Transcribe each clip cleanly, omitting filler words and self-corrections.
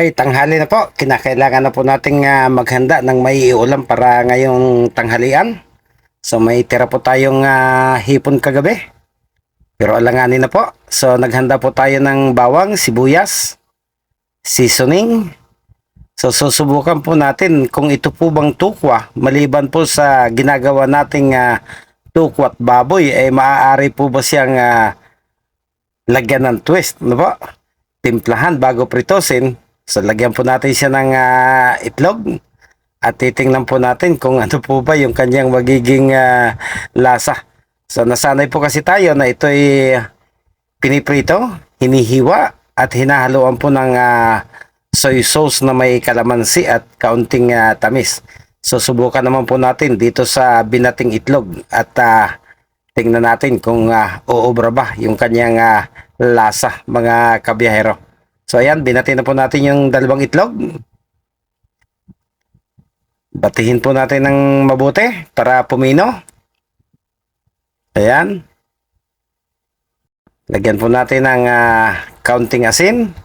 Ay, tanghali na po. Kinakailangan na po nating maghanda ng may ulam para ngayong tanghalian. So may tira po tayong hipon kagabi. Pero alanganin na po. So naghanda po tayo ng bawang, sibuyas, seasoning. So susubukan po natin kung ito po bang tukwa. Maliban po sa ginagawa nating tukwat baboy, ay maaari po ba siyang lagyan ng twist, ano po? Timplahan bago pritosin. So lagyan po natin siya ng itlog at titingnan po natin kung ano po ba yung kanyang magiging lasa. So nasanay po kasi tayo na ito ay piniprito, hinihiwa at hinahaluan po ng soy sauce na may kalamansi at kaunting tamis. So subukan naman po natin dito sa binating itlog at tingnan natin kung uubra ba yung kanyang lasa, mga kabiyahero. So ayan, binati na po natin yung dalawang itlog. Batihin po natin ng mabuti para pumino. Ayan. Lagyan po natin ng kaunting asin.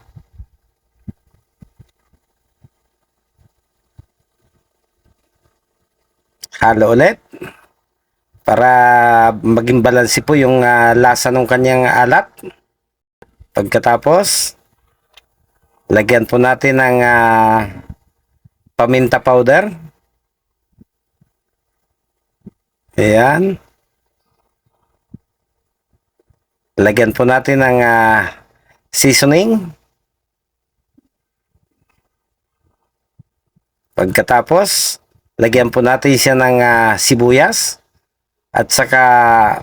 Halo ulit para maging balanse po yung lasa ng kanyang alat. Pagkatapos, lagyan po natin ng paminta powder. Ayan. Lagyan po natin ng seasoning. Pagkatapos, lagyan po natin siya ng sibuyas at saka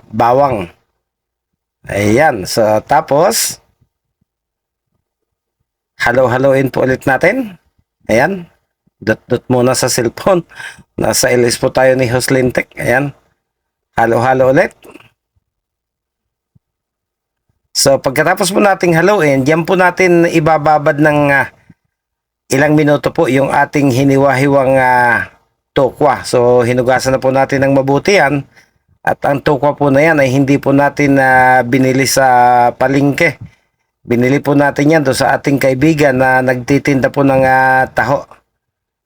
bawang. Ayan. So, tapos, halo-haloin po ulit natin. Ayan. Dot muna sa cellphone. Nasa LS po tayo ni Hoslintek. Ayan. Halo-halo ulit. So, pagkatapos po nating haluin, diyan po natin ibababad ng ilang minuto po yung ating hiniwa-hiwang tokwa. So, hinugasan na po natin ng mabuti yan. At ang tokwa po na yan ay hindi po natin binili sa palengke. Binili po natin yan doon sa ating kaibigan na nagtitinda po ng taho.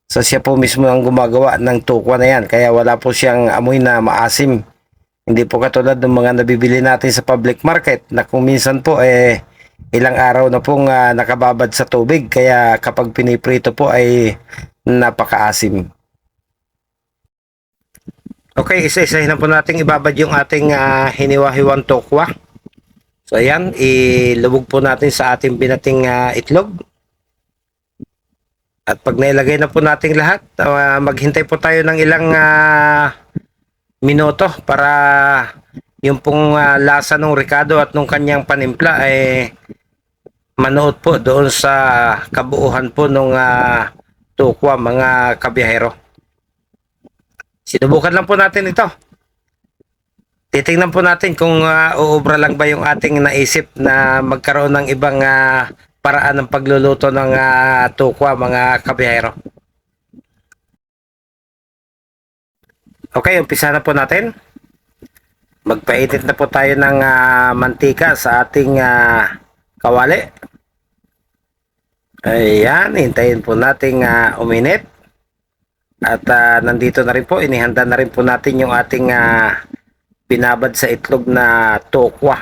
So siya po mismo ang gumagawa ng tukwa na yan. Kaya wala po siyang amoy na maasim. Hindi po katulad ng mga nabibili natin sa public market na kung minsan po ilang araw na pong nakababad sa tubig. Kaya kapag piniprito po ay napakaasim. Okay, isa-isahin na po natin ibabad yung ating hiniwa-hiwang tukwa. So ayan, ilubog po natin sa ating binating itlog. At pag nailagay na po natin lahat, maghintay po tayo ng ilang minuto para yung pong lasa ng ricado at ng kanyang panimpla ay manood po doon sa kabuuhan po ng tukwa, mga kabiyahero. Sinubukan lang po natin ito. Titingnan po natin kung uubra lang ba yung ating naisip na magkaroon ng ibang paraan ng pagluluto ng tukwa, mga kabiyahero. Okay, umpisa na po natin. Magpainit na po tayo ng mantika sa ating kawali. Ayan, hintayin po nating uminit. At nandito na rin po, inihanda na rin po natin yung ating binabad sa itlog na tokwa.